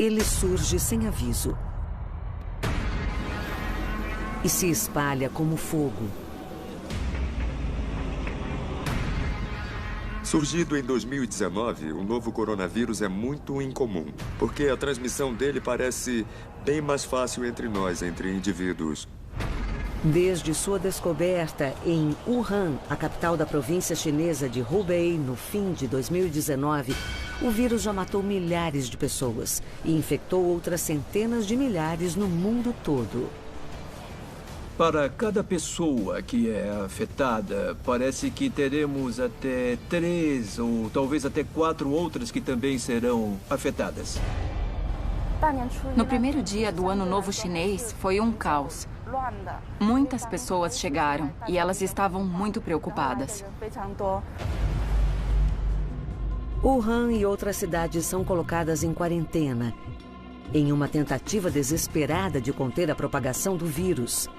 Ele surge sem aviso e se espalha como fogo. Surgido em 2019, o novo coronavírus é muito incomum, porque a transmissão dele parece bem mais fácil entre nós, entre indivíduos. Desde sua descoberta em Wuhan, a capital da província chinesa de Hubei, no fim de 2019, o vírus já matou milhares de pessoas e infectou outras centenas de milhares no mundo todo. Para cada pessoa que é afetada, parece que teremos até 3 ou talvez até 4 outras que também serão afetadas. No primeiro dia do Ano Novo Chinês, foi um caos. Muitas pessoas chegaram e elas estavam muito preocupadas. Wuhan e outras cidades são colocadas em quarentena, em uma tentativa desesperada de conter a propagação do vírus.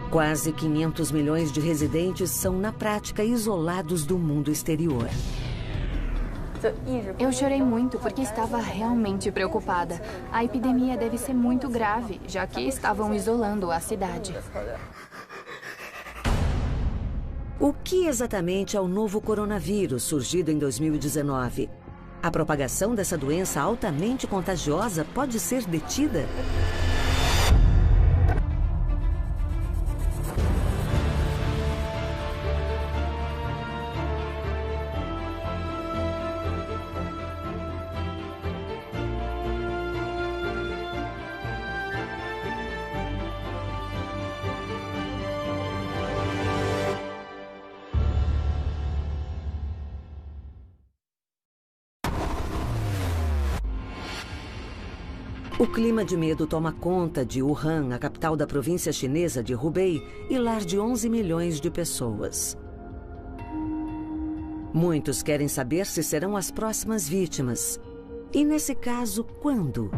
Quase 500 milhões de residentes são, na prática, isolados do mundo exterior. Eu chorei muito porque estava realmente preocupada. A epidemia deve ser muito grave, já que estavam isolando a cidade. O que exatamente é o novo coronavírus, surgido em 2019? A propagação dessa doença altamente contagiosa pode ser detida? O clima de medo toma conta de Wuhan, a capital da província chinesa de Hubei, e lar de 11 milhões de pessoas. Muitos querem saber se serão as próximas vítimas. E, nesse caso, quando?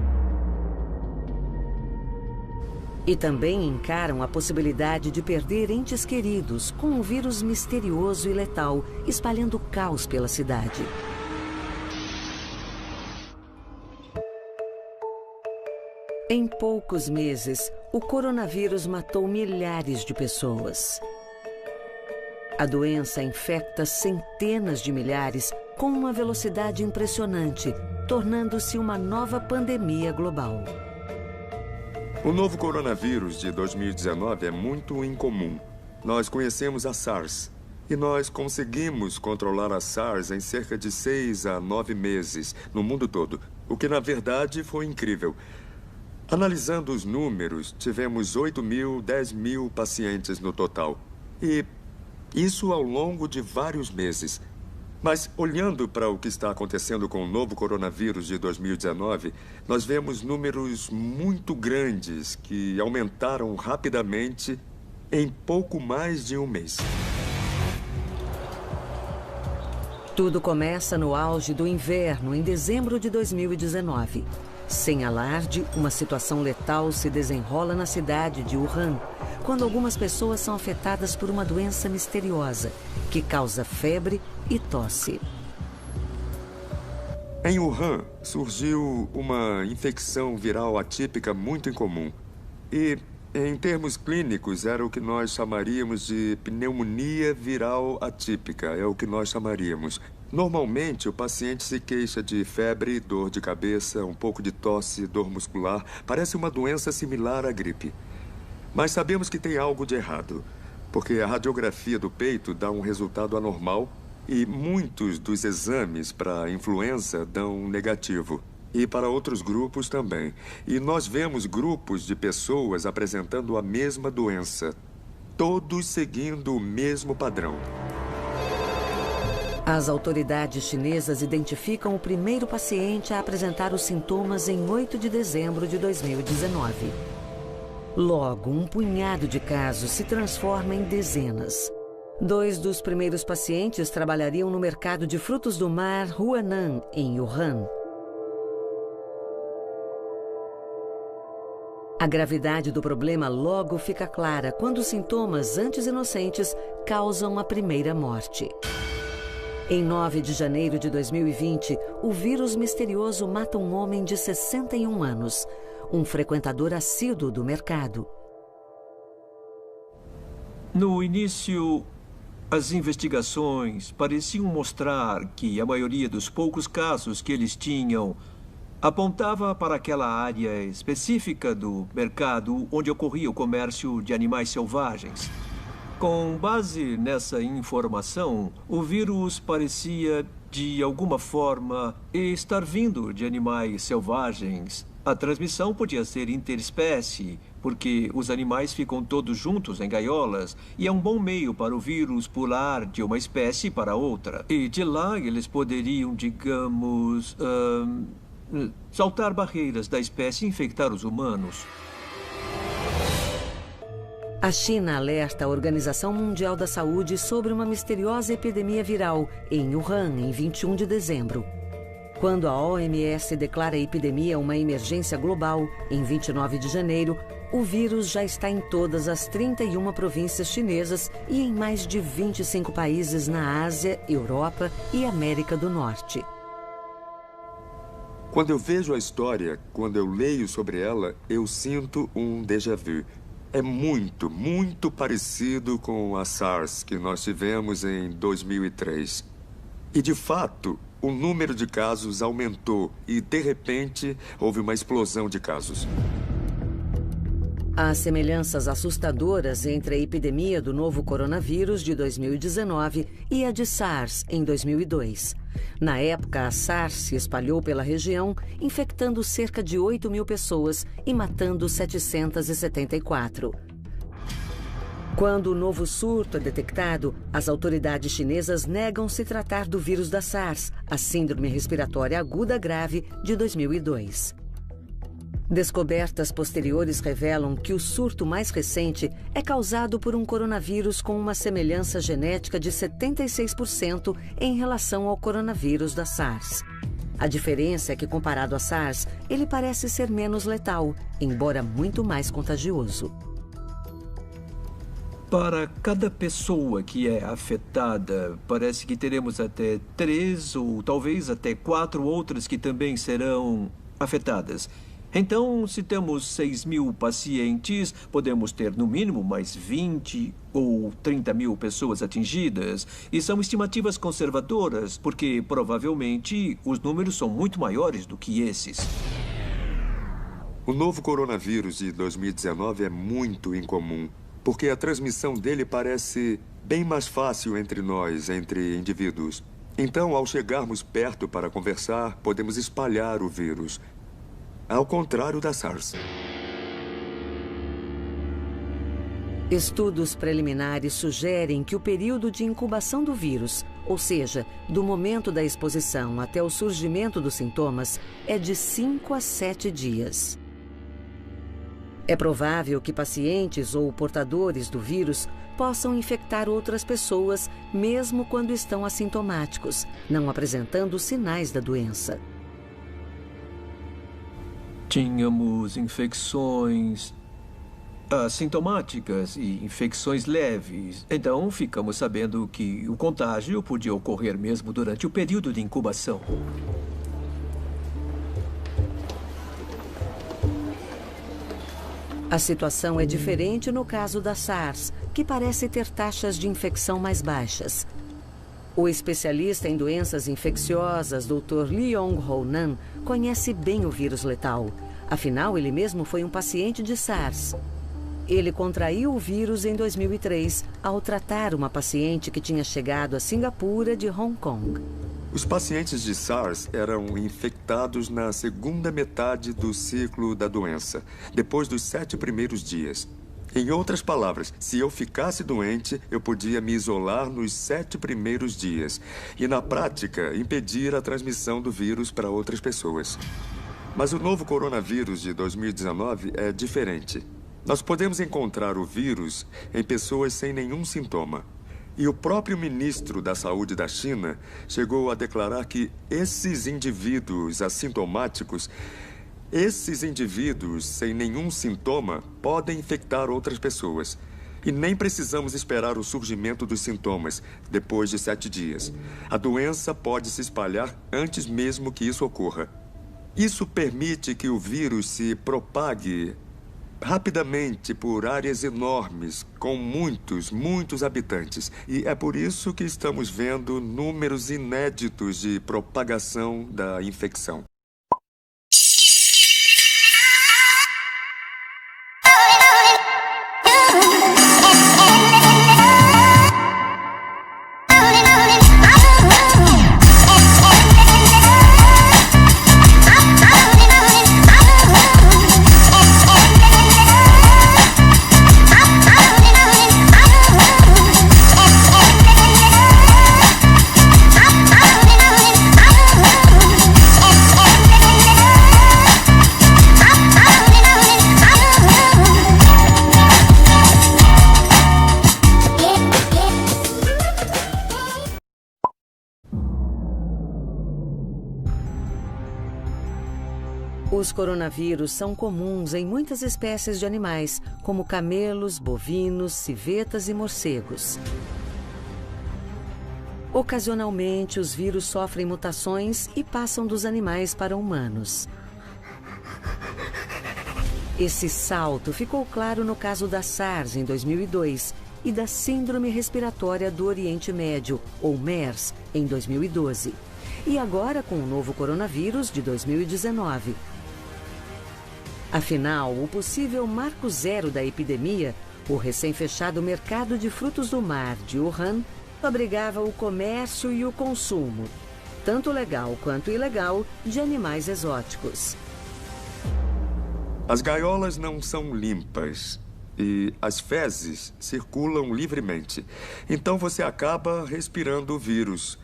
E também encaram a possibilidade de perder entes queridos com um vírus misterioso e letal, espalhando caos pela cidade. Em poucos meses, o coronavírus matou milhares de pessoas. A doença infecta centenas de milhares com uma velocidade impressionante, tornando-se uma nova pandemia global. O novo coronavírus de 2019 é muito incomum. Nós conhecemos a SARS e nós conseguimos controlar a SARS em cerca de 6 a 9 meses no mundo todo, o que na verdade foi incrível. Analisando os números, tivemos 8 mil, 10 mil pacientes no total. E isso ao longo de vários meses. Mas, olhando para o que está acontecendo com o novo coronavírus de 2019, nós vemos números muito grandes que aumentaram rapidamente em pouco mais de um mês. Tudo começa no auge do inverno, em dezembro de 2019. Sem alarde, uma situação letal se desenrola na cidade de Wuhan, quando algumas pessoas são afetadas por uma doença misteriosa, que causa febre e tosse. Em Wuhan, surgiu uma infecção viral atípica muito incomum. E, em termos clínicos, era o que nós chamaríamos de pneumonia viral atípica, é o que nós chamaríamos. Normalmente, o paciente se queixa de febre, dor de cabeça, um pouco de tosse, dor muscular. Parece uma doença similar à gripe. Mas sabemos que tem algo de errado, porque a radiografia do peito dá um resultado anormal e muitos dos exames para influenza dão negativo. E para outros grupos também. E nós vemos grupos de pessoas apresentando a mesma doença, todos seguindo o mesmo padrão. As autoridades chinesas identificam o primeiro paciente a apresentar os sintomas em 8 de dezembro de 2019. Logo, um punhado de casos se transforma em dezenas. 2 dos primeiros pacientes trabalhariam no mercado de frutos do mar Huanan, em Wuhan. A gravidade do problema logo fica clara quando os sintomas, antes inocentes, causam a primeira morte. Em 9 de janeiro de 2020, o vírus misterioso mata um homem de 61 anos, um frequentador assíduo do mercado. No início, as investigações pareciam mostrar que a maioria dos poucos casos que eles tinham apontava para aquela área específica do mercado onde ocorria o comércio de animais selvagens. Com base nessa informação, o vírus parecia, de alguma forma, estar vindo de animais selvagens. A transmissão podia ser interespécie, porque os animais ficam todos juntos em gaiolas e é um bom meio para o vírus pular de uma espécie para outra. E de lá eles poderiam, digamos, saltar barreiras da espécie e infectar os humanos. A China alerta a Organização Mundial da Saúde sobre uma misteriosa epidemia viral em Wuhan, em 21 de dezembro. Quando a OMS declara a epidemia uma emergência global, em 29 de janeiro, o vírus já está em todas as 31 províncias chinesas e em mais de 25 países na Ásia, Europa e América do Norte. Quando eu vejo a história, quando eu leio sobre ela, eu sinto um déjà vu. É muito, muito parecido com a SARS que nós tivemos em 2003. E, de fato, o número de casos aumentou e, de repente, houve uma explosão de casos. Há semelhanças assustadoras entre a epidemia do novo coronavírus de 2019 e a de SARS em 2002. Na época, a SARS se espalhou pela região, infectando cerca de 8 mil pessoas e matando 774. Quando o novo surto é detectado, as autoridades chinesas negam se tratar do vírus da SARS, a Síndrome Respiratória Aguda Grave de 2002. Descobertas posteriores revelam que o surto mais recente é causado por um coronavírus com uma semelhança genética de 76% em relação ao coronavírus da SARS. A diferença é que, comparado à SARS, ele parece ser menos letal, embora muito mais contagioso. Para cada pessoa que é afetada, parece que teremos até 3 ou talvez até 4 outras que também serão afetadas. Então, se temos 6 mil pacientes, podemos ter no mínimo mais 20 ou 30 mil pessoas atingidas. E são estimativas conservadoras, porque provavelmente os números são muito maiores do que esses. O novo coronavírus de 2019 é muito incomum, porque a transmissão dele parece bem mais fácil entre nós, entre indivíduos. Então, ao chegarmos perto para conversar, podemos espalhar o vírus. Ao contrário da SARS. Estudos preliminares sugerem que o período de incubação do vírus, ou seja, do momento da exposição até o surgimento dos sintomas, é de 5 a 7 dias. É provável que pacientes ou portadores do vírus possam infectar outras pessoas mesmo quando estão assintomáticos, não apresentando sinais da doença. Tínhamos infecções assintomáticas e infecções leves. Então, ficamos sabendo que o contágio podia ocorrer mesmo durante o período de incubação. A situação é diferente no caso da SARS, que parece ter taxas de infecção mais baixas. O especialista em doenças infecciosas, Dr. Leong-Ho Nan, conhece bem o vírus letal. Afinal, ele mesmo foi um paciente de SARS. Ele contraiu o vírus em 2003, ao tratar uma paciente que tinha chegado a Singapura de Hong Kong. Os pacientes de SARS eram infectados na segunda metade do ciclo da doença, depois dos 7 primeiros dias. Em outras palavras, se eu ficasse doente, eu podia me isolar nos 7 primeiros dias e, na prática, impedir a transmissão do vírus para outras pessoas. Mas o novo coronavírus de 2019 é diferente. Nós podemos encontrar o vírus em pessoas sem nenhum sintoma. E o próprio ministro da Saúde da China chegou a declarar que esses indivíduos assintomáticos, esses indivíduos sem nenhum sintoma, podem infectar outras pessoas. E nem precisamos esperar o surgimento dos sintomas, depois de 7 dias. A doença pode se espalhar antes mesmo que isso ocorra. Isso permite que o vírus se propague rapidamente por áreas enormes, com muitos habitantes. E é por isso que estamos vendo números inéditos de propagação da infecção. Os coronavírus são comuns em muitas espécies de animais, como camelos, bovinos, civetas e morcegos. Ocasionalmente, os vírus sofrem mutações e passam dos animais para humanos. Esse salto ficou claro no caso da SARS em 2002 e da Síndrome Respiratória do Oriente Médio, ou MERS, em 2012. E agora com o novo coronavírus de 2019. Afinal, o possível marco zero da epidemia, o recém-fechado mercado de frutos do mar de Wuhan, abrigava o comércio e o consumo, tanto legal quanto ilegal, de animais exóticos. As gaiolas não são limpas e as fezes circulam livremente. Então você acaba respirando o vírus,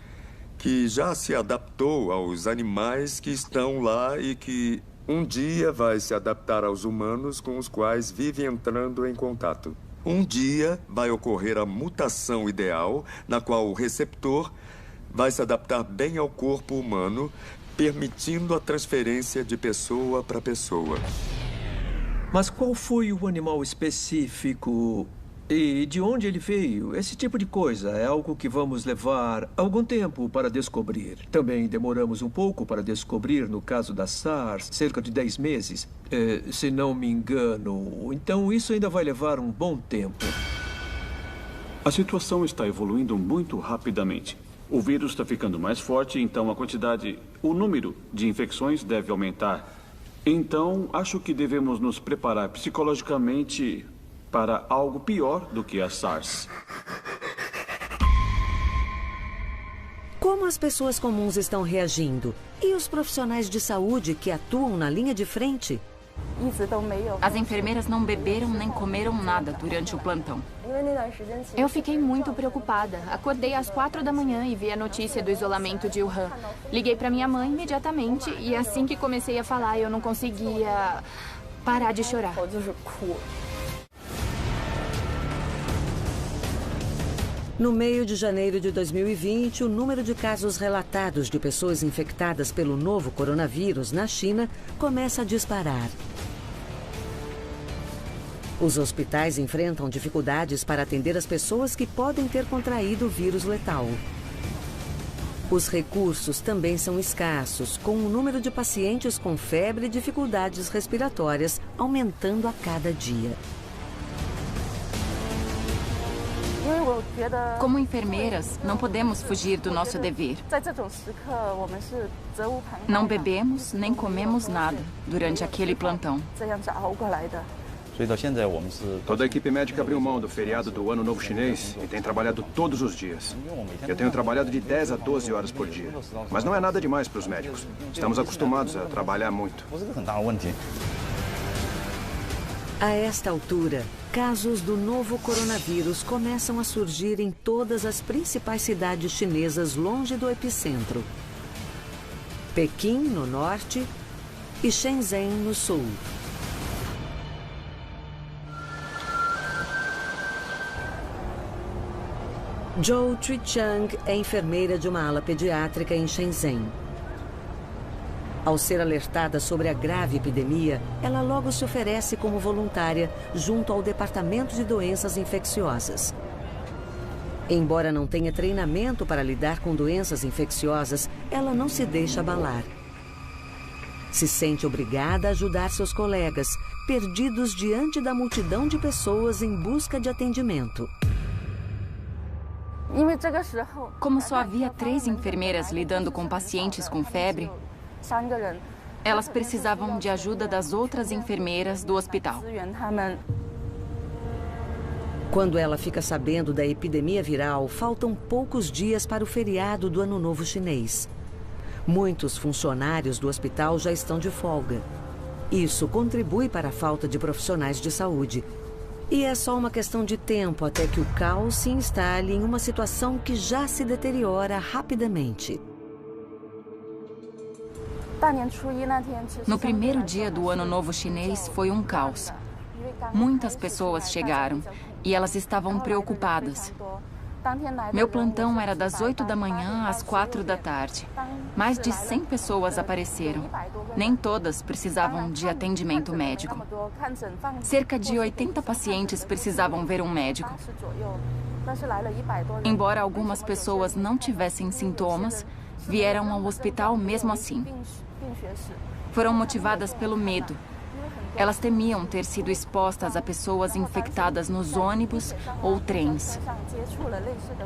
que já se adaptou aos animais que estão lá e que um dia vai se adaptar aos humanos com os quais vive entrando em contato. Um dia vai ocorrer a mutação ideal, na qual o receptor vai se adaptar bem ao corpo humano, permitindo a transferência de pessoa para pessoa. Mas qual foi o animal específico e de onde ele veio? Esse tipo de coisa é algo que vamos levar algum tempo para descobrir. Também demoramos um pouco para descobrir no caso da SARS, cerca de 10 meses, se não me engano. Então isso ainda vai levar um bom tempo. A situação está evoluindo muito rapidamente. O vírus está ficando mais forte, então o número de infecções deve aumentar. Então, acho que devemos nos preparar psicologicamente para algo pior do que a SARS. Como as pessoas comuns estão reagindo? E os profissionais de saúde que atuam na linha de frente? As enfermeiras não beberam nem comeram nada durante o plantão. Eu fiquei muito preocupada. Acordei às 4 da manhã e vi a notícia do isolamento de Wuhan. Liguei para minha mãe imediatamente e assim que comecei a falar, eu não conseguia parar de chorar. No meio de janeiro de 2020, o número de casos relatados de pessoas infectadas pelo novo coronavírus na China começa a disparar. Os hospitais enfrentam dificuldades para atender as pessoas que podem ter contraído o vírus letal. Os recursos também são escassos, com o número de pacientes com febre e dificuldades respiratórias aumentando a cada dia. Como enfermeiras, não podemos fugir do nosso dever. Não bebemos nem comemos nada durante aquele plantão. Toda a equipe médica abriu mão do feriado do Ano Novo Chinês e tem trabalhado todos os dias. Eu tenho trabalhado de 10 a 12 horas por dia. Mas não é nada demais para os médicos. Estamos acostumados a trabalhar muito. A esta altura, casos do novo coronavírus começam a surgir em todas as principais cidades chinesas longe do epicentro. Pequim, no norte, e Shenzhen, no sul. Zhou Truichang é enfermeira de uma ala pediátrica em Shenzhen. Ao ser alertada sobre a grave epidemia, ela logo se oferece como voluntária junto ao Departamento de Doenças Infecciosas. Embora não tenha treinamento para lidar com doenças infecciosas, ela não se deixa abalar. Se sente obrigada a ajudar seus colegas, perdidos diante da multidão de pessoas em busca de atendimento. Como só havia 3 enfermeiras lidando com pacientes com febre, elas precisavam de ajuda das outras enfermeiras do hospital. Quando ela fica sabendo da epidemia viral, faltam poucos dias para o feriado do Ano Novo Chinês. Muitos funcionários do hospital já estão de folga. Isso contribui para a falta de profissionais de saúde. E é só uma questão de tempo até que o caos se instale em uma situação que já se deteriora rapidamente. No primeiro dia do Ano Novo Chinês foi um caos. Muitas pessoas chegaram e elas estavam preocupadas. Meu plantão era das 8 da manhã às 4 da tarde. Mais de 100 pessoas apareceram. Nem todas precisavam de atendimento médico. Cerca de 80 pacientes precisavam ver um médico. Embora algumas pessoas não tivessem sintomas, vieram ao hospital mesmo assim. Foram motivadas pelo medo. Elas temiam ter sido expostas a pessoas infectadas nos ônibus ou trens.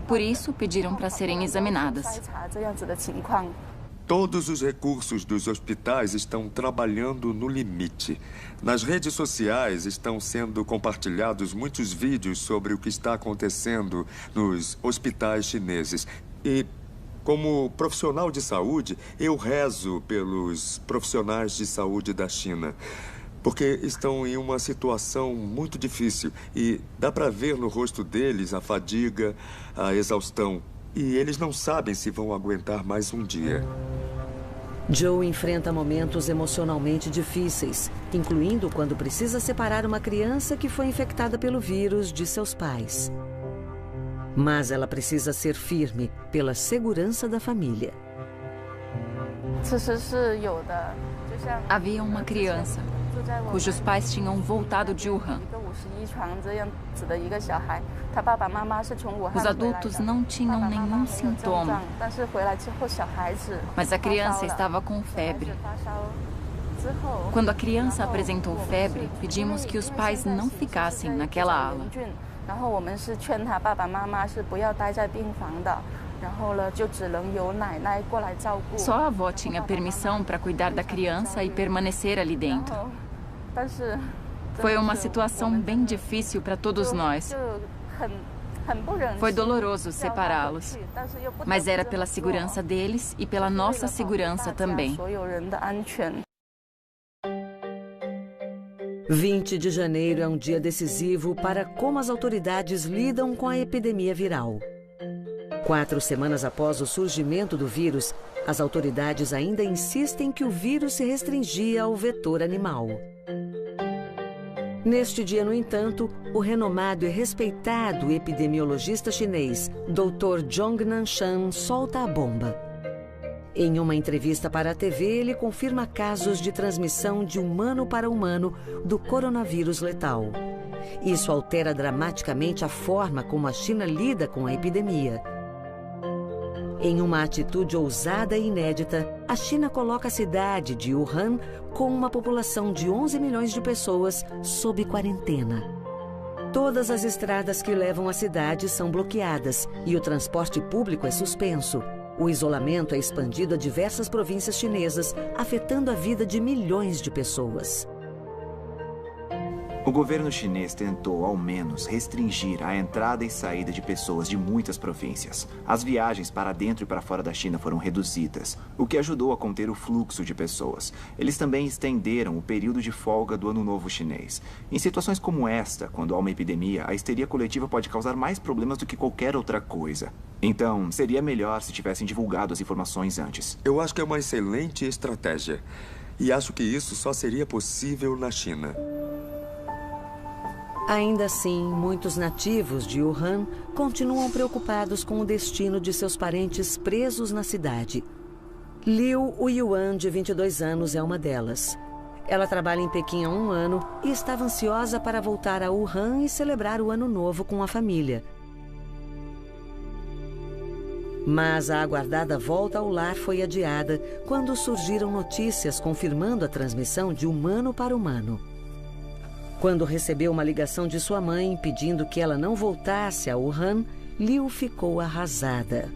Por isso, pediram para serem examinadas. Todos os recursos dos hospitais estão trabalhando no limite. Nas redes sociais estão sendo compartilhados muitos vídeos sobre o que está acontecendo nos hospitais chineses. E, como profissional de saúde, eu rezo pelos profissionais de saúde da China. Porque estão em uma situação muito difícil e dá para ver no rosto deles a fadiga, a exaustão. E eles não sabem se vão aguentar mais um dia. Joe enfrenta momentos emocionalmente difíceis, incluindo quando precisa separar uma criança que foi infectada pelo vírus de seus pais. Mas ela precisa ser firme pela segurança da família. Havia uma criança cujos pais tinham voltado de Wuhan. Os adultos não tinham nenhum sintoma, mas a criança estava com febre. Quando a criança apresentou febre, pedimos que os pais não ficassem naquela ala. Só a avó tinha permissão para cuidar da criança e permanecer ali dentro. Foi uma situação bem difícil para todos nós. Foi doloroso separá-los, mas era pela segurança deles e pela nossa segurança também. 20 de janeiro é um dia decisivo para como as autoridades lidam com a epidemia viral. 4 semanas após o surgimento do vírus, as autoridades ainda insistem que o vírus se restringia ao vetor animal. Neste dia, no entanto, o renomado e respeitado epidemiologista chinês, Dr. Zhong Nanshan, solta a bomba. Em uma entrevista para a TV, ele confirma casos de transmissão de humano para humano do coronavírus letal. Isso altera dramaticamente a forma como a China lida com a epidemia. Em uma atitude ousada e inédita, a China coloca a cidade de Wuhan, com uma população de 11 milhões de pessoas, sob quarentena. Todas as estradas que levam à cidade são bloqueadas e o transporte público é suspenso. O isolamento é expandido a diversas províncias chinesas, afetando a vida de milhões de pessoas. O governo chinês tentou, ao menos, restringir a entrada e saída de pessoas de muitas províncias. As viagens para dentro e para fora da China foram reduzidas, o que ajudou a conter o fluxo de pessoas. Eles também estenderam o período de folga do Ano Novo Chinês. Em situações como esta, quando há uma epidemia, a histeria coletiva pode causar mais problemas do que qualquer outra coisa. Então, seria melhor se tivessem divulgado as informações antes. Eu acho que é uma excelente estratégia. E acho que isso só seria possível na China. Ainda assim, muitos nativos de Wuhan continuam preocupados com o destino de seus parentes presos na cidade. Liu Yuan, de 22 anos, é uma delas. Ela trabalha em Pequim há 1 ano e estava ansiosa para voltar a Wuhan e celebrar o Ano Novo com a família. Mas a aguardada volta ao lar foi adiada quando surgiram notícias confirmando a transmissão de humano para humano. Quando recebeu uma ligação de sua mãe pedindo que ela não voltasse a Wuhan, Liu ficou arrasada.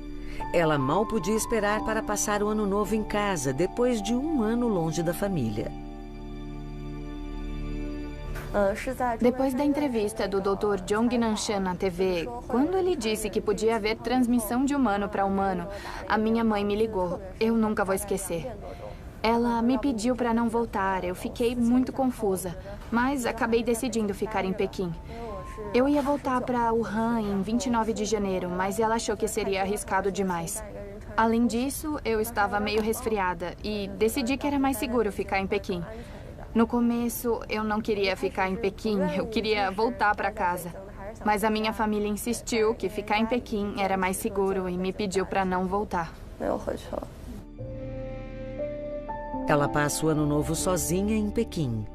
Ela mal podia esperar para passar o Ano Novo em casa depois de 1 ano longe da família. Depois da entrevista do Dr. Zhong Nanshan na TV, quando ele disse que podia haver transmissão de humano para humano, a minha mãe me ligou. Eu nunca vou esquecer. Ela me pediu para não voltar. Eu fiquei muito confusa, mas acabei decidindo ficar em Pequim. Eu ia voltar para Wuhan em 29 de janeiro, mas ela achou que seria arriscado demais. Além disso, eu estava meio resfriada e decidi que era mais seguro ficar em Pequim. No começo, eu não queria ficar em Pequim, eu queria voltar para casa. Mas a minha família insistiu que ficar em Pequim era mais seguro e me pediu para não voltar. Ela passa o Ano Novo sozinha em Pequim.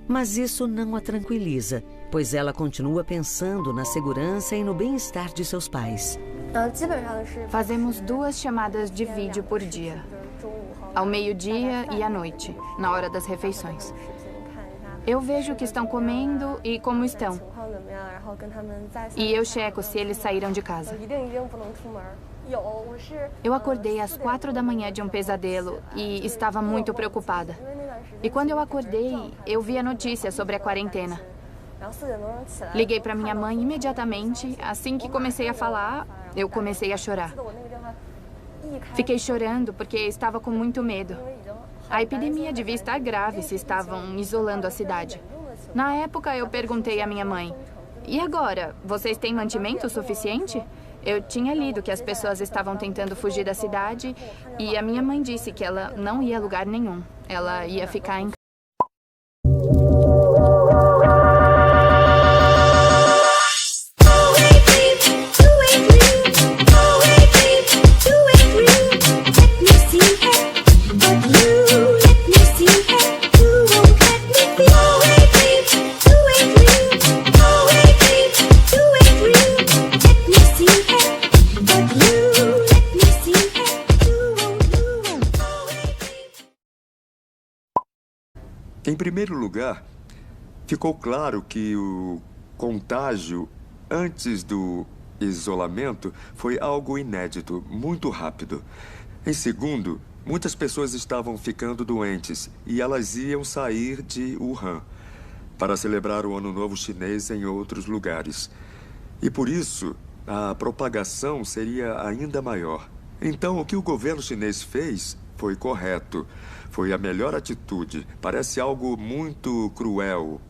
Mas isso não a tranquiliza, pois ela continua pensando na segurança e no bem-estar de seus pais. Fazemos 2 chamadas de vídeo por dia. Ao meio-dia e à noite, na hora das refeições. Eu vejo o que estão comendo e como estão. E eu checo se eles saíram de casa. Eu acordei às 4 da manhã de um pesadelo e estava muito preocupada. E quando eu acordei, eu vi a notícia sobre a quarentena. Liguei para minha mãe imediatamente. Assim que comecei a falar, eu comecei a chorar. Fiquei chorando porque estava com muito medo. A epidemia devia estar grave se estavam isolando a cidade. Na época, eu perguntei à minha mãe, e agora, vocês têm mantimento suficiente? Eu tinha lido que as pessoas estavam tentando fugir da cidade e a minha mãe disse que ela não ia a lugar nenhum. Ela ia ficar em casa. Em primeiro lugar, ficou claro que o contágio antes do isolamento foi algo inédito, muito rápido. Em segundo, muitas pessoas estavam ficando doentes e elas iam sair de Wuhan para celebrar o Ano Novo Chinês em outros lugares. E por isso, a propagação seria ainda maior. Então, o que o governo chinês fez foi correto. Foi a melhor atitude. Parece algo muito cruel.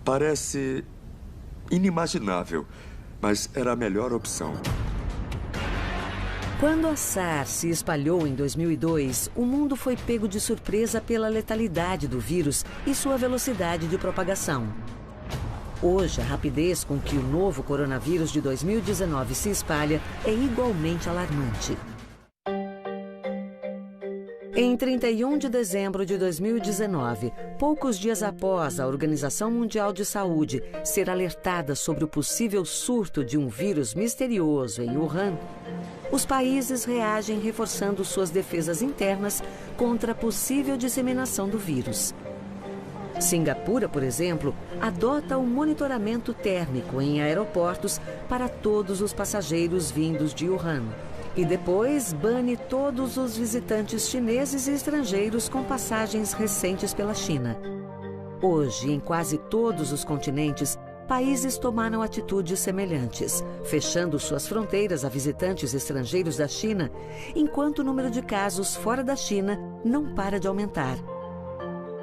Parece inimaginável, mas era a melhor opção. Quando a SARS se espalhou em 2002, o mundo foi pego de surpresa pela letalidade do vírus e sua velocidade de propagação. Hoje, a rapidez com que o novo coronavírus de 2019 se espalha é igualmente alarmante. Em 31 de dezembro de 2019, poucos dias após a Organização Mundial de Saúde ser alertada sobre o possível surto de um vírus misterioso em Wuhan, os países reagem reforçando suas defesas internas contra a possível disseminação do vírus. Singapura, por exemplo, adota o monitoramento térmico em aeroportos para todos os passageiros vindos de Wuhan. E depois bane todos os visitantes chineses e estrangeiros com passagens recentes pela China. Hoje, em quase todos os continentes, países tomaram atitudes semelhantes, fechando suas fronteiras a visitantes estrangeiros da China, enquanto o número de casos fora da China não para de aumentar.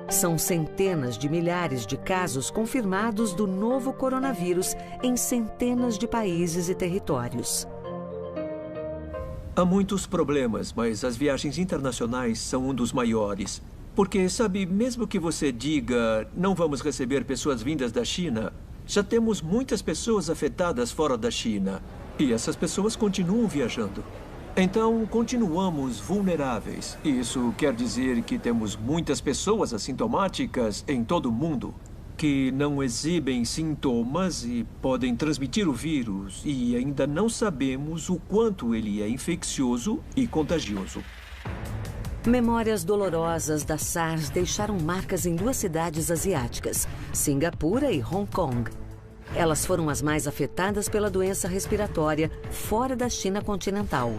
São centenas de milhares de casos confirmados do novo coronavírus em centenas de países e territórios. Há muitos problemas, mas as viagens internacionais são um dos maiores. Porque, sabe, mesmo que você diga, não vamos receber pessoas vindas da China, já temos muitas pessoas afetadas fora da China. E essas pessoas continuam viajando. Então, continuamos vulneráveis. Isso quer dizer que temos muitas pessoas assintomáticas em todo o mundo que não exibem sintomas e podem transmitir o vírus, e ainda não sabemos o quanto ele é infeccioso e contagioso. Memórias dolorosas da SARS deixaram marcas em 2 cidades asiáticas, Singapura e Hong Kong. Elas foram as mais afetadas pela doença respiratória fora da China continental.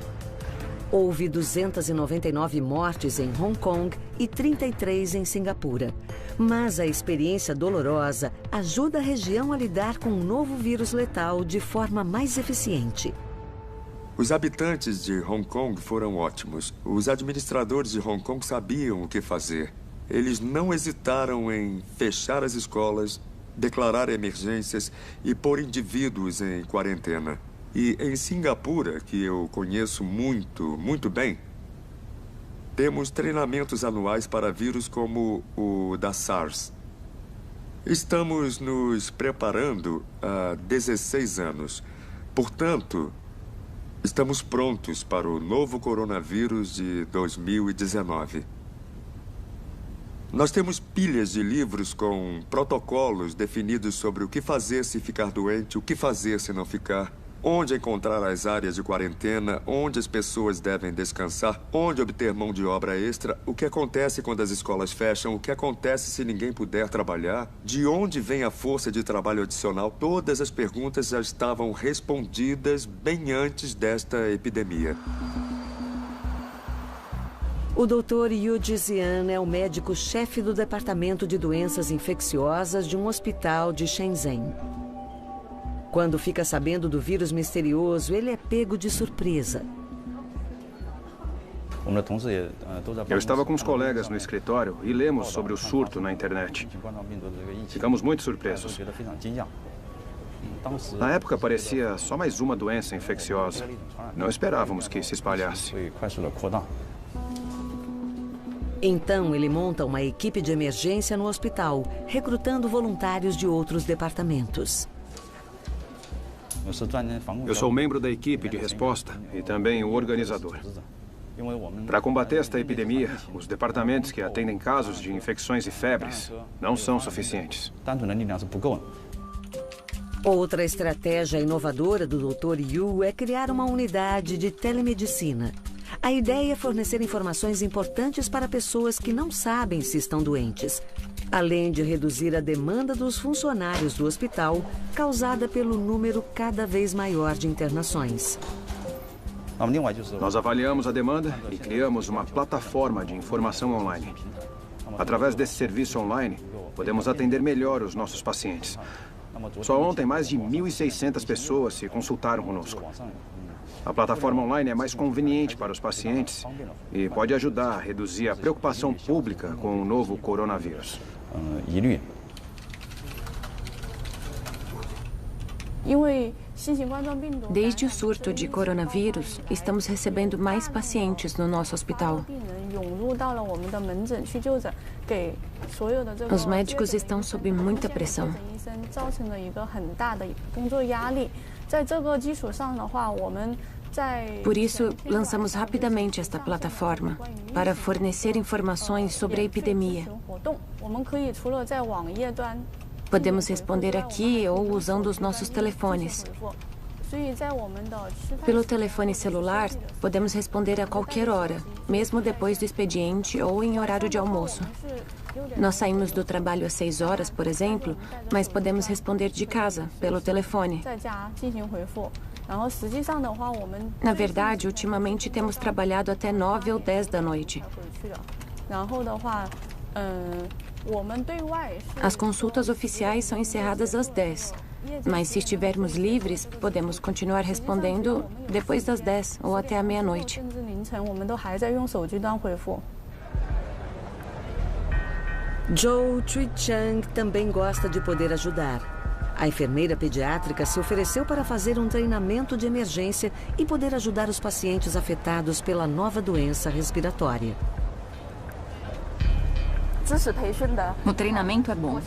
Houve 299 mortes em Hong Kong e 33 em Singapura. Mas a experiência dolorosa ajuda a região a lidar com um novo vírus letal de forma mais eficiente. Os habitantes de Hong Kong foram ótimos. Os administradores de Hong Kong sabiam o que fazer. Eles não hesitaram em fechar as escolas, declarar emergências e pôr indivíduos em quarentena. E em Singapura, que eu conheço muito bem, temos treinamentos anuais para vírus como o da SARS. Estamos nos preparando há 16 anos. Portanto, estamos prontos para o novo coronavírus de 2019. Nós temos pilhas de livros com protocolos definidos sobre o que fazer se ficar doente, o que fazer se não ficar, onde encontrar as áreas de quarentena, onde as pessoas devem descansar, onde obter mão de obra extra, o que acontece quando as escolas fecham, o que acontece se ninguém puder trabalhar, de onde vem a força de trabalho adicional. Todas as perguntas já estavam respondidas bem antes desta epidemia. O Dr. Yu Jixian é o médico-chefe do Departamento de Doenças Infecciosas de um hospital de Shenzhen. Quando fica sabendo do vírus misterioso, ele é pego de surpresa. Eu estava com os colegas no escritório e lemos sobre o surto na internet. Ficamos muito surpresos. Na época, parecia só mais uma doença infecciosa. Não esperávamos que se espalhasse. Então, ele monta uma equipe de emergência no hospital, recrutando voluntários de outros departamentos. Eu sou membro da equipe de resposta e também o organizador. Para combater esta epidemia, os departamentos que atendem casos de infecções e febres não são suficientes. Outra estratégia inovadora do Dr. Yu é criar uma unidade de telemedicina. A ideia é fornecer informações importantes para pessoas que não sabem se estão doentes, além de reduzir a demanda dos funcionários do hospital, causada pelo número cada vez maior de internações. Nós avaliamos a demanda e criamos uma plataforma de informação online. Através desse serviço online, podemos atender melhor os nossos pacientes. Só ontem, mais de 1.600 pessoas se consultaram conosco. A plataforma online é mais conveniente para os pacientes e pode ajudar a reduzir a preocupação pública com o novo coronavírus. Desde o surto de coronavírus, estamos recebendo mais pacientes no nosso hospital. Os médicos estão sob muita pressão. Por isso, lançamos rapidamente esta plataforma para fornecer informações sobre a epidemia. Podemos responder aqui ou usando os nossos telefones. Pelo telefone celular, podemos responder a qualquer hora, mesmo depois do expediente ou em horário de almoço. Nós saímos do trabalho às 6 horas, por exemplo, mas podemos responder de casa, pelo telefone. Na verdade, ultimamente temos trabalhado até 9 ou 10 da noite. As consultas oficiais são encerradas às 10. Mas se estivermos livres, podemos continuar respondendo depois das 10 ou até a meia-noite. Zhou Chuichang também gosta de poder ajudar. A enfermeira pediátrica se ofereceu para fazer um treinamento de emergência e poder ajudar os pacientes afetados pela nova doença respiratória. O treinamento é bom.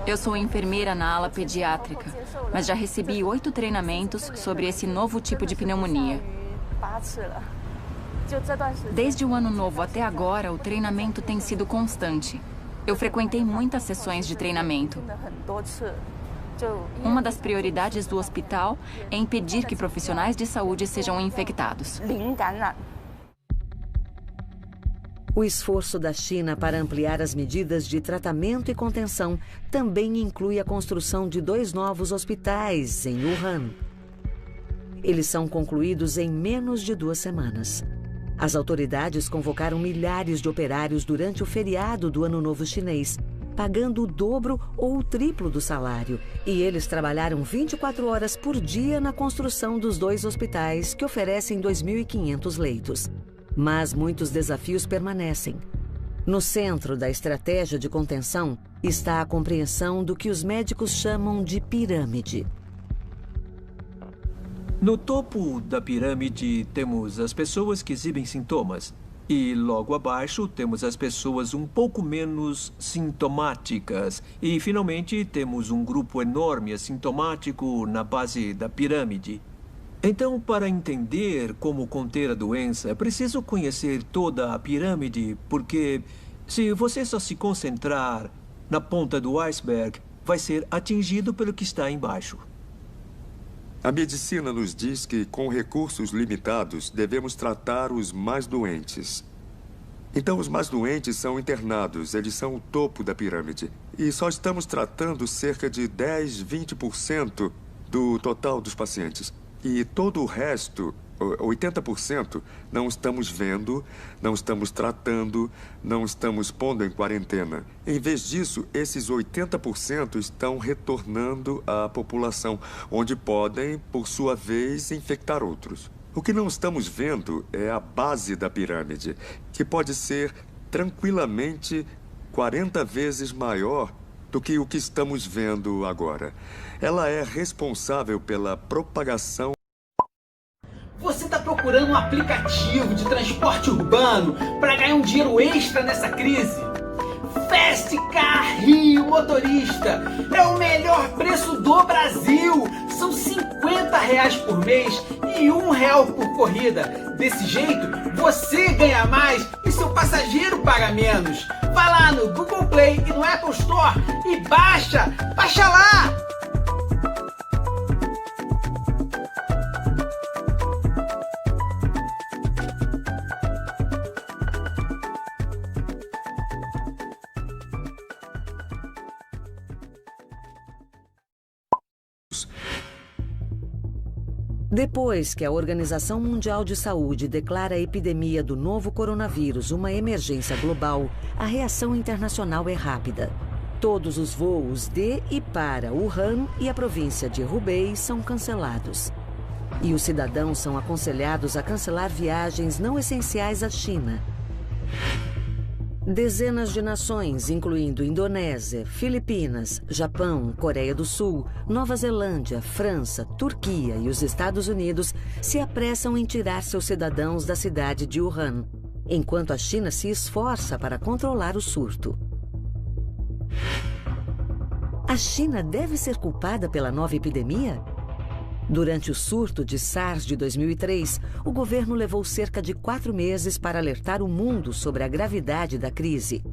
Eu sou enfermeira na ala pediátrica, mas já recebi 8 treinamentos sobre esse novo tipo de pneumonia. Desde o ano novo até agora, o treinamento tem sido constante. Eu frequentei muitas sessões de treinamento. Uma das prioridades do hospital é impedir que profissionais de saúde sejam infectados. O esforço da China para ampliar as medidas de tratamento e contenção também inclui a construção de 2 novos hospitais em Wuhan. Eles são concluídos em menos de 2 semanas. As autoridades convocaram milhares de operários durante o feriado do Ano Novo Chinês, pagando o dobro ou o triplo do salário. E eles trabalharam 24 horas por dia na construção dos 2 hospitais, que oferecem 2.500 leitos. Mas muitos desafios permanecem. No centro da estratégia de contenção está a compreensão do que os médicos chamam de pirâmide. No topo da pirâmide temos as pessoas que exibem sintomas. E logo abaixo temos as pessoas um pouco menos sintomáticas. E finalmente temos um grupo enorme assintomático na base da pirâmide. Então, para entender como conter a doença, é preciso conhecer toda a pirâmide, porque se você só se concentrar na ponta do iceberg, vai ser atingido pelo que está embaixo. A medicina nos diz que, com recursos limitados, devemos tratar os mais doentes. Então, os mais doentes são internados, eles são o topo da pirâmide. E só estamos tratando cerca de 10, 20% do total dos pacientes. E todo o resto, 80%, não estamos vendo, não estamos tratando, não estamos pondo em quarentena. Em vez disso, esses 80% estão retornando à população, onde podem, por sua vez, infectar outros. O que não estamos vendo é a base da pirâmide, que pode ser tranquilamente 40 vezes maior do que o que estamos vendo agora. Ela é responsável pela propagação. Você está procurando um aplicativo de transporte urbano para ganhar um dinheiro extra nessa crise? Fast Car Rio Motorista é o melhor preço do Brasil. São R$50 por mês e R$1 por corrida. Desse jeito, você ganha mais e seu passageiro paga menos. Vai lá no Google Play e no Apple Store e baixa lá! Depois que a Organização Mundial de Saúde declara a epidemia do novo coronavírus uma emergência global, a reação internacional é rápida. Todos os voos de e para Wuhan e a província de Hubei são cancelados. E os cidadãos são aconselhados a cancelar viagens não essenciais à China. Dezenas de nações, incluindo Indonésia, Filipinas, Japão, Coreia do Sul, Nova Zelândia, França, Turquia e os Estados Unidos, se apressam em tirar seus cidadãos da cidade de Wuhan, enquanto a China se esforça para controlar o surto. A China deve ser culpada pela nova epidemia? Durante o surto de SARS de 2003, o governo levou cerca de 4 meses para alertar o mundo sobre a gravidade da crise.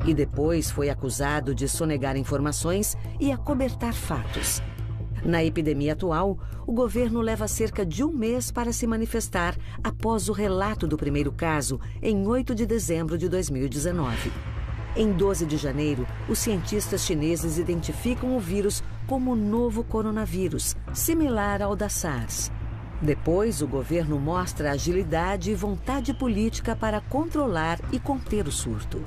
E depois foi acusado de sonegar informações e acobertar fatos. Na epidemia atual, o governo leva cerca de 1 mês para se manifestar após o relato do primeiro caso, em 8 de dezembro de 2019. Em 12 de janeiro, os cientistas chineses identificam o vírus como o novo coronavírus, similar ao da SARS. Depois, o governo mostra agilidade e vontade política para controlar e conter o surto.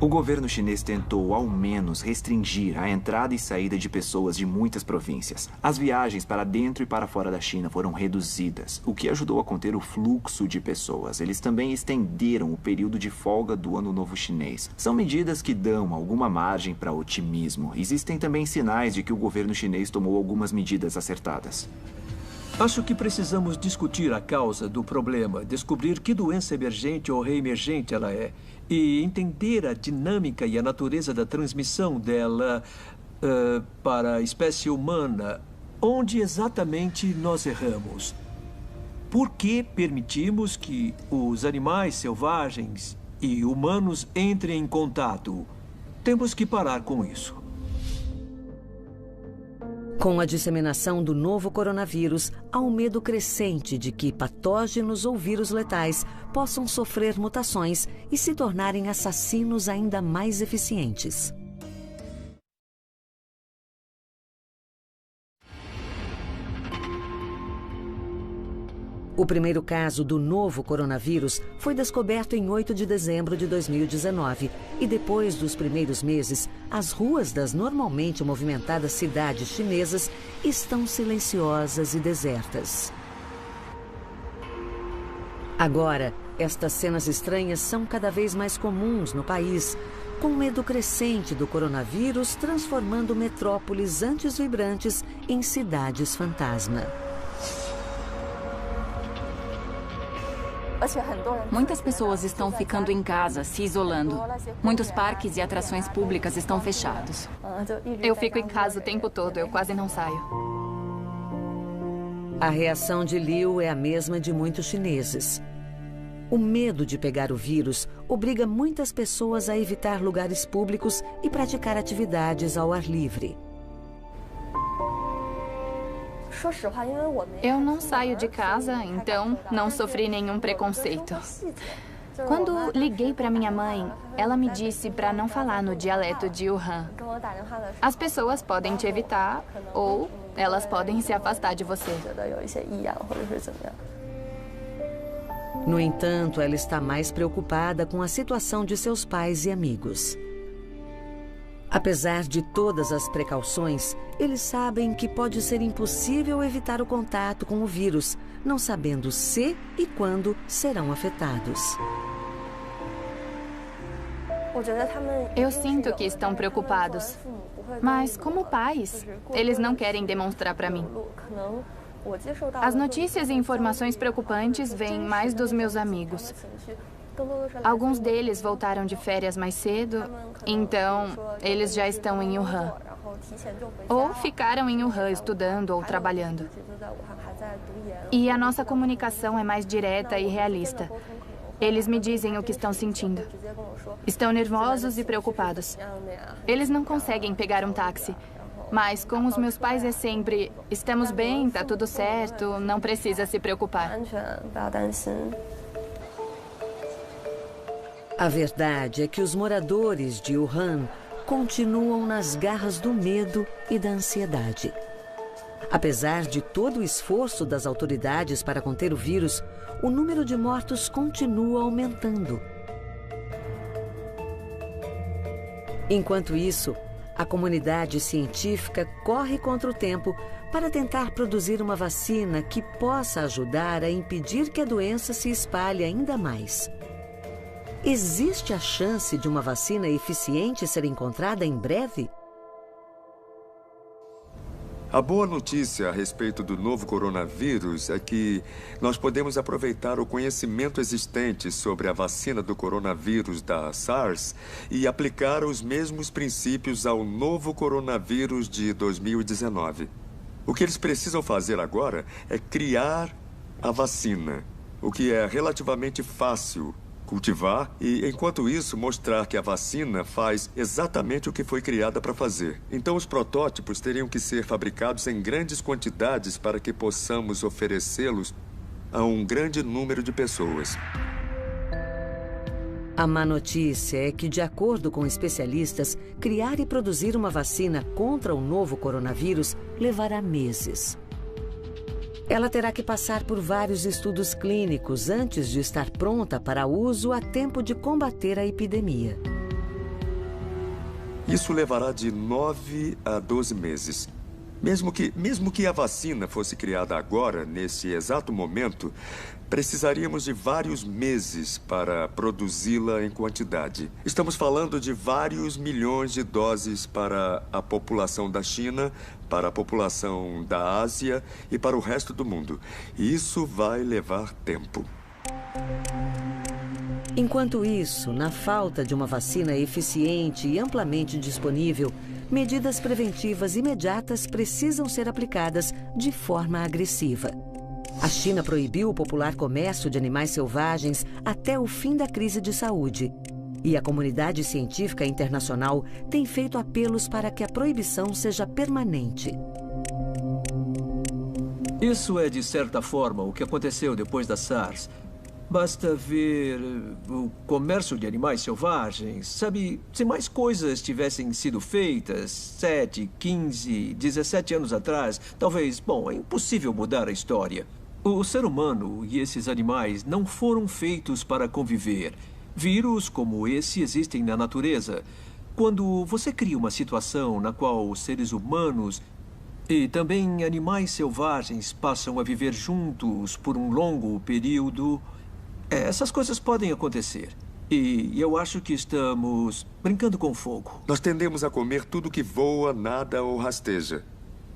O governo chinês tentou, ao menos, restringir a entrada e saída de pessoas de muitas províncias. As viagens para dentro e para fora da China foram reduzidas, o que ajudou a conter o fluxo de pessoas. Eles também estenderam o período de folga do Ano Novo Chinês. São medidas que dão alguma margem para otimismo. Existem também sinais de que o governo chinês tomou algumas medidas acertadas. Acho que precisamos discutir a causa do problema, descobrir que doença emergente ou reemergente ela é e entender a dinâmica e a natureza da transmissão dela para a espécie humana, onde exatamente nós erramos. Por que permitimos que os animais selvagens e humanos entrem em contato? Temos que parar com isso. Com a disseminação do novo coronavírus, há um medo crescente de que patógenos ou vírus letais possam sofrer mutações e se tornarem assassinos ainda mais eficientes. O primeiro caso do novo coronavírus foi descoberto em 8 de dezembro de 2019 e depois dos primeiros meses, as ruas das normalmente movimentadas cidades chinesas estão silenciosas e desertas. Agora, estas cenas estranhas são cada vez mais comuns no país, com medo crescente do coronavírus transformando metrópoles antes vibrantes em cidades fantasma. Muitas pessoas estão ficando em casa, se isolando. Muitos parques e atrações públicas estão fechados. Eu fico em casa o tempo todo, eu quase não saio. A reação de Liu é a mesma de muitos chineses. O medo de pegar o vírus obriga muitas pessoas a evitar lugares públicos e praticar atividades ao ar livre. Eu não saio de casa, então não sofri nenhum preconceito. Quando liguei para minha mãe, ela me disse para não falar no dialeto de Wuhan. As pessoas podem te evitar ou elas podem se afastar de você. No entanto, ela está mais preocupada com a situação de seus pais e amigos. Apesar de todas as precauções, eles sabem que pode ser impossível evitar o contato com o vírus, não sabendo se e quando serão afetados. Eu sinto que estão preocupados, mas como pais, eles não querem demonstrar para mim. As notícias e informações preocupantes vêm mais dos meus amigos. Alguns deles voltaram de férias mais cedo, então eles já estão em Wuhan. Ou ficaram em Wuhan estudando ou trabalhando. E a nossa comunicação é mais direta e realista. Eles me dizem o que estão sentindo. Estão nervosos e preocupados. Eles não conseguem pegar um táxi. Mas com os meus pais é sempre: estamos bem, tá tudo certo, não precisa se preocupar. A verdade é que os moradores de Wuhan continuam nas garras do medo e da ansiedade. Apesar de todo o esforço das autoridades para conter o vírus, o número de mortos continua aumentando. Enquanto isso, a comunidade científica corre contra o tempo para tentar produzir uma vacina que possa ajudar a impedir que a doença se espalhe ainda mais. Existe a chance de uma vacina eficiente ser encontrada em breve? A boa notícia a respeito do novo coronavírus é que nós podemos aproveitar o conhecimento existente sobre a vacina do coronavírus da SARS e aplicar os mesmos princípios ao novo coronavírus de 2019. O que eles precisam fazer agora é criar a vacina, o que é relativamente fácil cultivar e, enquanto isso, mostrar que a vacina faz exatamente o que foi criada para fazer. Então, os protótipos teriam que ser fabricados em grandes quantidades para que possamos oferecê-los a um grande número de pessoas. A má notícia é que, de acordo com especialistas, criar e produzir uma vacina contra o novo coronavírus levará meses. Ela terá que passar por vários estudos clínicos antes de estar pronta para uso a tempo de combater a epidemia. Isso levará de 9 a 12 meses. Mesmo que a vacina fosse criada agora, nesse exato momento, precisaríamos de vários meses para produzi-la em quantidade. Estamos falando de vários milhões de doses para a população da China, para a população da Ásia e para o resto do mundo. E isso vai levar tempo. Enquanto isso, na falta de uma vacina eficiente e amplamente disponível, medidas preventivas imediatas precisam ser aplicadas de forma agressiva. A China proibiu o popular comércio de animais selvagens até o fim da crise de saúde. E a comunidade científica internacional tem feito apelos para que a proibição seja permanente. Isso é, de certa forma, o que aconteceu depois da SARS. Basta ver o comércio de animais selvagens. Sabe, se mais coisas tivessem sido feitas 7, 15, 17 anos atrás, talvez, bom, é impossível mudar a história. O ser humano e esses animais não foram feitos para conviver. Vírus como esse existem na natureza. Quando você cria uma situação na qual os seres humanos e também animais selvagens passam a viver juntos por um longo período, essas coisas podem acontecer. E eu acho que estamos brincando com fogo. Nós tendemos a comer tudo que voa, nada ou rasteja.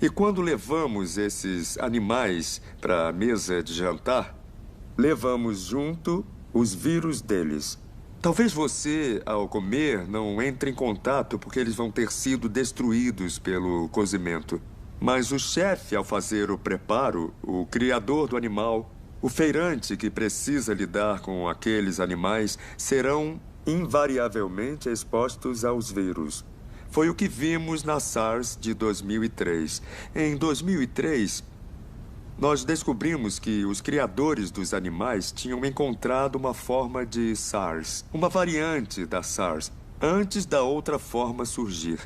E quando levamos esses animais para a mesa de jantar, levamos junto os vírus deles. Talvez você, ao comer, não entre em contato porque eles vão ter sido destruídos pelo cozimento. Mas o chefe, ao fazer o preparo, o criador do animal, o feirante que precisa lidar com aqueles animais, serão invariavelmente expostos aos vírus. Foi o que vimos na SARS de 2003. Em 2003, nós descobrimos que os criadores dos animais tinham encontrado uma forma de SARS, uma variante da SARS, antes da outra forma surgir.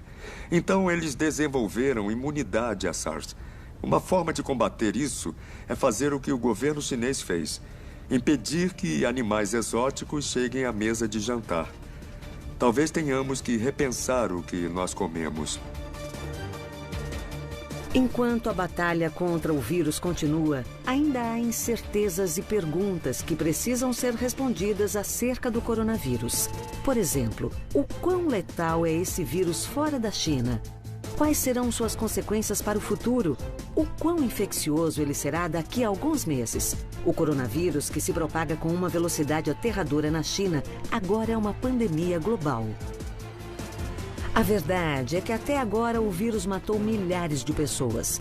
Então, eles desenvolveram imunidade à SARS. Uma forma de combater isso é fazer o que o governo chinês fez: impedir que animais exóticos cheguem à mesa de jantar. Talvez tenhamos que repensar o que nós comemos. Enquanto a batalha contra o vírus continua, ainda há incertezas e perguntas que precisam ser respondidas acerca do coronavírus. Por exemplo, o quão letal é esse vírus fora da China? Quais serão suas consequências para o futuro? O quão infeccioso ele será daqui a alguns meses? O coronavírus, que se propaga com uma velocidade aterradora na China, agora é uma pandemia global. A verdade é que até agora o vírus matou milhares de pessoas.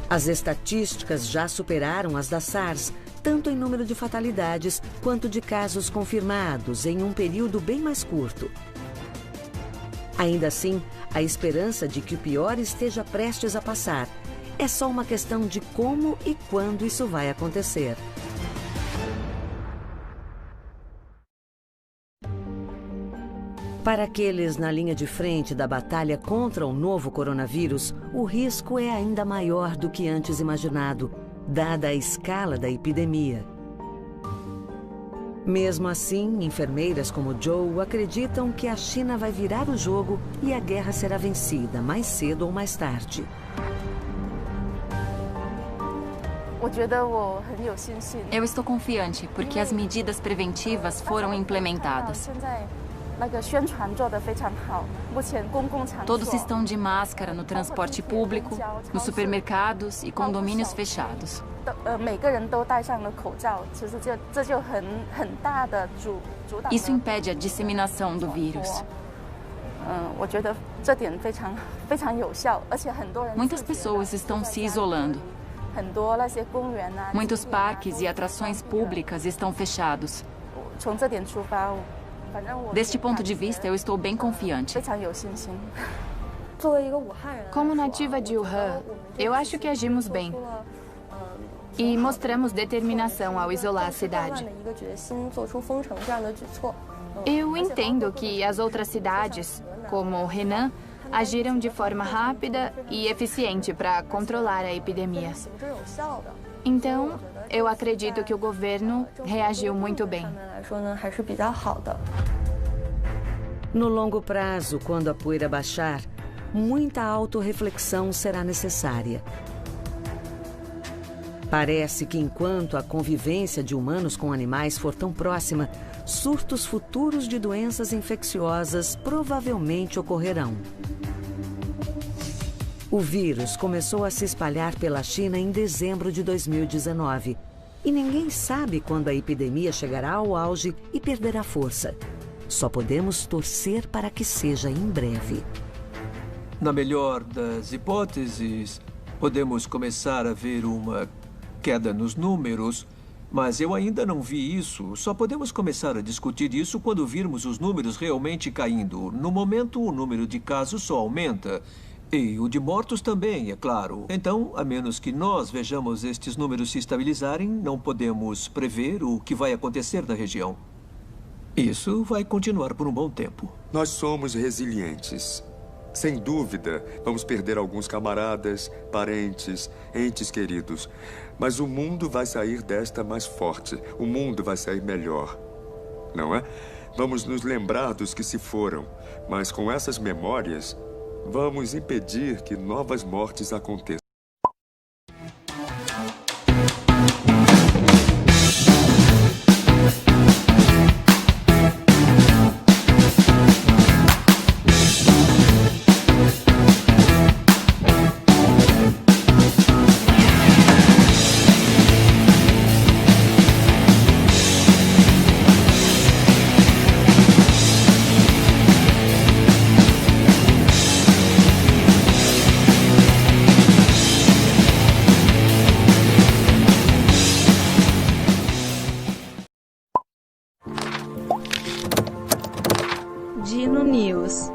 As estatísticas já superaram as da SARS, tanto em número de fatalidades quanto de casos confirmados em um período bem mais curto. Ainda assim, a esperança de que o pior esteja prestes a passar é só uma questão de como e quando isso vai acontecer. Para aqueles na linha de frente da batalha contra o novo coronavírus, o risco é ainda maior do que antes imaginado, dada a escala da epidemia. Mesmo assim, enfermeiras como Joe acreditam que a China vai virar o jogo e a guerra será vencida mais cedo ou mais tarde. Eu estou confiante porque as medidas preventivas foram implementadas. Todos estão de máscara no transporte público, nos supermercados e condomínios fechados. Isso impede a disseminação do vírus. Muitas pessoas estão se isolando. Muitos parques e atrações públicas estão fechados. Deste ponto de vista, eu estou bem confiante. Como nativa de Wuhan, eu acho que agimos bem. E mostramos determinação ao isolar a cidade. Eu entendo que as outras cidades, como Henan, agiram de forma rápida e eficiente para controlar a epidemia. Então, eu acredito que o governo reagiu muito bem. No longo prazo, quando a poeira baixar, muita autorreflexão será necessária. Parece que enquanto a convivência de humanos com animais for tão próxima, surtos futuros de doenças infecciosas provavelmente ocorrerão. O vírus começou a se espalhar pela China em dezembro de 2019 e ninguém sabe quando a epidemia chegará ao auge e perderá força. Só podemos torcer para que seja em breve. Na melhor das hipóteses, podemos começar a ver uma queda nos números, mas eu ainda não vi isso. Só podemos começar a discutir isso quando virmos os números realmente caindo. No momento, o número de casos só aumenta. E o de mortos também, é claro. Então, a menos que nós vejamos estes números se estabilizarem, não podemos prever o que vai acontecer na região. Isso vai continuar por um bom tempo. Nós somos resilientes. Sem dúvida, vamos perder alguns camaradas, parentes, entes queridos. Mas o mundo vai sair desta mais forte. O mundo vai sair melhor. Não é? Vamos nos lembrar dos que se foram. Mas com essas memórias, vamos impedir que novas mortes aconteçam. Dino News.